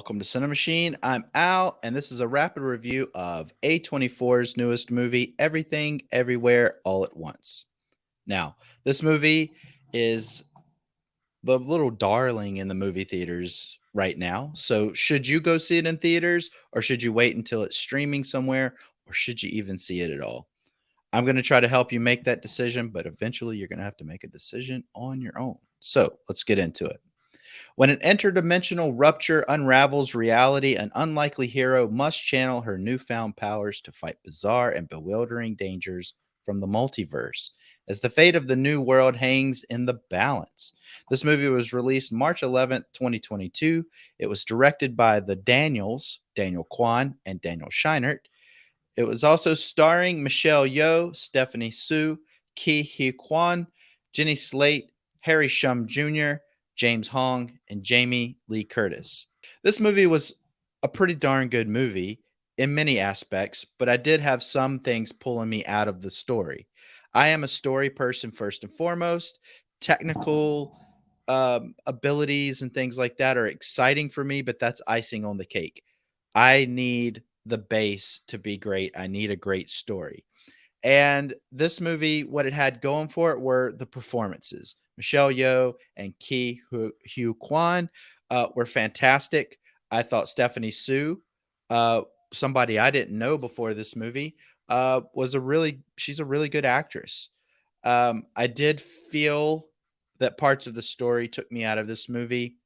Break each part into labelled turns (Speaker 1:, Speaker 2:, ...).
Speaker 1: welcome to Cinema Machine. I'm Al, and this is a rapid review of A24's newest movie, Everything, Everywhere, All at Once. Now, this movie is the little darling in the movie theaters right now. So, should you go see it in theaters, or should you wait until it's streaming somewhere, or should you even see it at all? I'm going to try to help you make that decision, but eventually you're going to have to make a decision on your own. So, let's get into it. When an interdimensional rupture unravels reality, an unlikely hero must channel her newfound powers to fight bizarre and bewildering dangers from the multiverse, as the fate of the new world hangs in the balance. This movie was released March 11th, 2022. It was directed by the Daniel Kwan, and Daniel Scheinert. It was also starring Michelle Yeoh, Stephanie Su, Kwan, Jenny Slate, Harry Shum Jr., James Hong, and Jamie Lee Curtis. This movie was a pretty darn good movie in many aspects, but I did have some things pulling me out of the story. I am a story person first and foremost. Technical abilities and things like that are exciting for me, but that's icing on the cake. I need the base to be great. I need a great story. And this movie, what it had going for it were the performances. Michelle Yeoh and Hugh Kwan were fantastic. I thought Stephanie Su, uh, somebody I didn't know before this movie, she's a really good actress. I did feel that parts of the story took me out of this movie,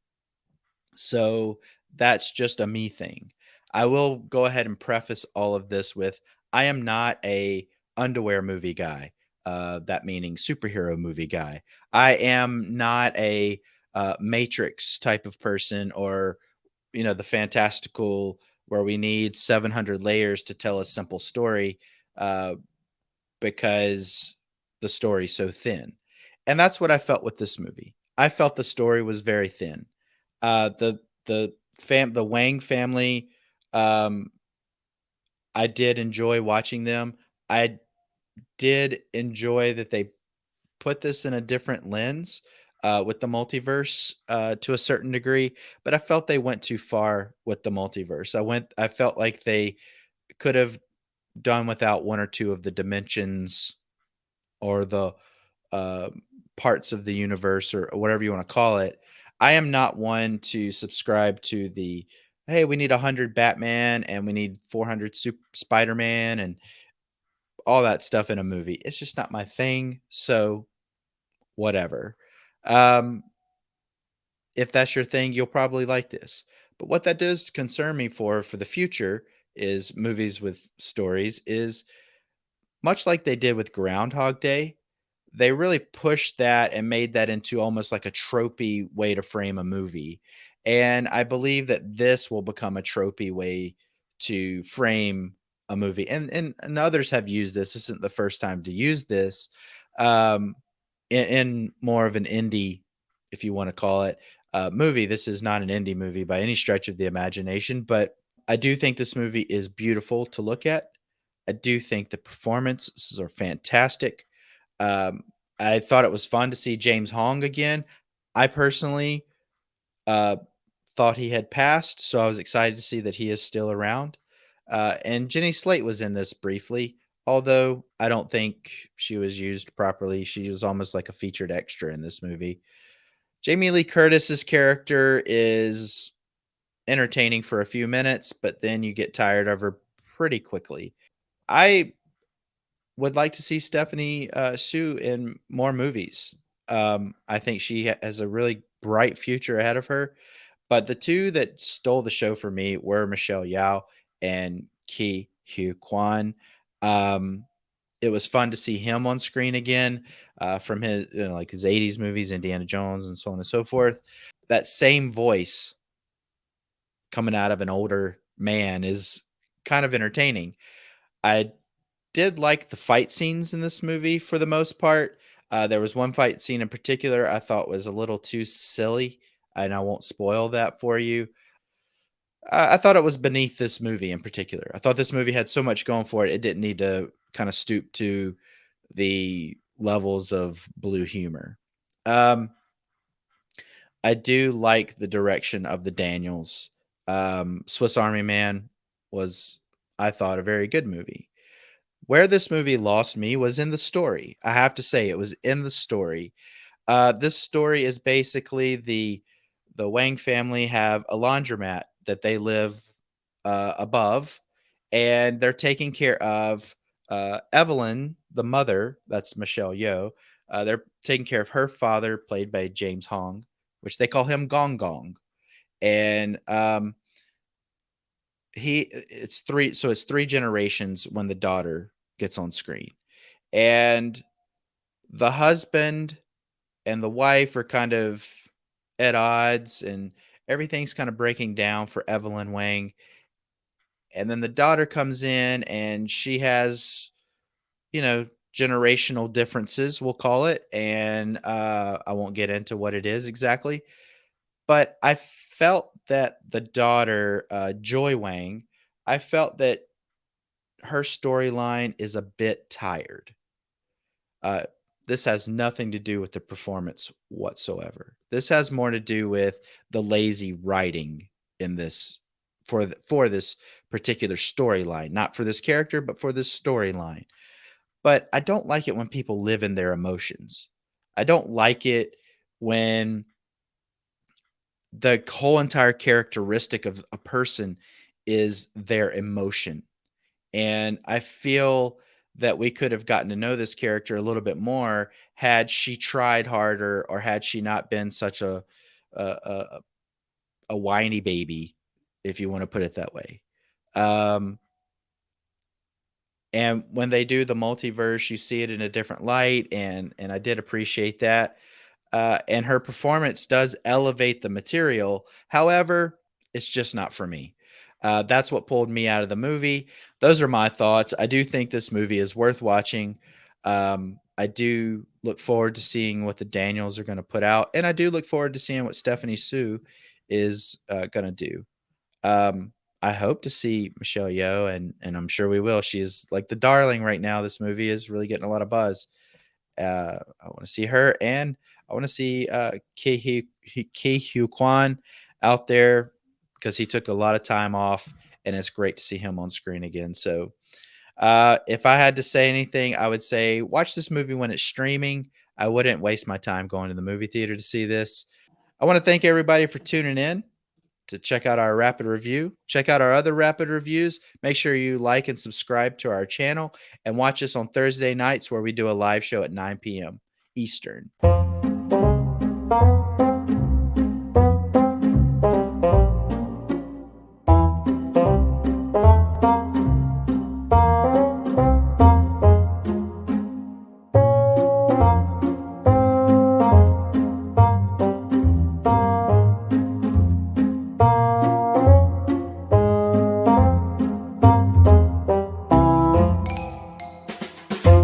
Speaker 1: so that's just a me thing. I will go ahead and preface all of this with I am not a underwear movie guy. That meaning superhero movie guy. I am not a Matrix type of person, or the fantastical where we need 700 layers to tell a simple story, uh, because the story's so thin. And that's what I felt with this movie. I felt the story was very thin. The Wang family, um, I did enjoy watching them. I did enjoy that they put this in a different lens with the multiverse to a certain degree, but I felt they went too far with the multiverse. I felt like they could have done without one or two of the dimensions, or the uh, parts of the universe, or whatever you want to call it. I am not one to subscribe to the hey, we need 100 Batman and we need 400 Spider Man and all that stuff in a movie. It's just not my thing. So, whatever. Um, if that's your thing, you'll probably like this. But what that does concern me for the future is movies with stories is much like they did with Groundhog Day. They really pushed that and made that into almost like a tropey way to frame a movie. And I believe that this will become a tropey way to frame a movie. And others have used this. This isn't the first time to use this, um, in more of an indie, if you want to call it, movie. This is not an indie movie by any stretch of the imagination, but I do think this movie is beautiful to look at. I do think the performances are fantastic. Um, I thought it was fun to see James Hong again. I personally uh, thought he had passed, so I was excited to see that he is still around. And Jenny Slate was in this briefly, although I don't think she was used properly. She was almost like a featured extra in this movie. Jamie Lee Curtis's character is entertaining for a few minutes, but then you get tired of her pretty quickly. I would like to see Stephanie Sue in more movies. I think she has a really bright future ahead of her. But the two that stole the show for me were Michelle Yeoh and Hugh Kwan. Um, it was fun to see him on screen again, from his like his '80s movies, Indiana Jones, and so on and so forth. That same voice coming out of an older man is kind of entertaining. I did like the fight scenes in this movie for the most part. There was one fight scene in particular I thought was a little too silly, and I won't spoil that for you. I thought it was beneath this movie in particular. I thought this movie had so much going for it, it didn't need to kind of stoop to the levels of blue humor. Um, I do like the direction of the Daniels. Swiss Army Man was, I thought, a very good movie. Where this movie lost me was in the story. I have to say, it was in the story. This story is basically the Wang family have a laundromat that they live above, and they're taking care of Evelyn, the mother. That's Michelle Yeoh. They're taking care of her father, played by James Hong, which they call him Gong Gong. And it's three. So it's three generations when the daughter gets on screen, and the husband and the wife are kind of at odds, and everything's kind of breaking down for Evelyn Wang. And then the daughter comes in, and she has, generational differences, we'll call it. And I won't get into what it is exactly, but I felt that the daughter, Joy Wang, I felt that her storyline is a bit tired. Uh, this has nothing to do with the performance whatsoever. This has more to do with the lazy writing in this for this particular storyline, not for this character, but for this storyline. But I don't like it when people live in their emotions. I don't like it when the whole entire characteristic of a person is their emotion. And I feel that we could have gotten to know this character a little bit more had she tried harder, or had she not been such a, a, a whiny baby, if you want to put it that way. Um, and when they do the multiverse, you see it in a different light, and I did appreciate that. And her performance does elevate the material. However, it's just not for me. That's what pulled me out of the movie. Those are my thoughts. I do think this movie is worth watching. I do look forward to seeing what the Daniels are going to put out, and I do look forward to seeing what Stephanie Sue is going to do. Um, I hope to see Michelle Yeoh, and I'm sure we will. She's like the darling right now. This movie is really getting a lot of buzz. I want to see her, and I want to see Ke Quan out there, because he took a lot of time off, and it's great to see him on screen again. So, if I had to say anything, I would say watch this movie when it's streaming. I wouldn't waste my time going to the movie theater to see this. I want to thank everybody for tuning in to check out our rapid review. Check out our other rapid reviews. Make sure you like and subscribe to our channel, and watch us on Thursday nights, where we do a live show at 9 p.m. Eastern.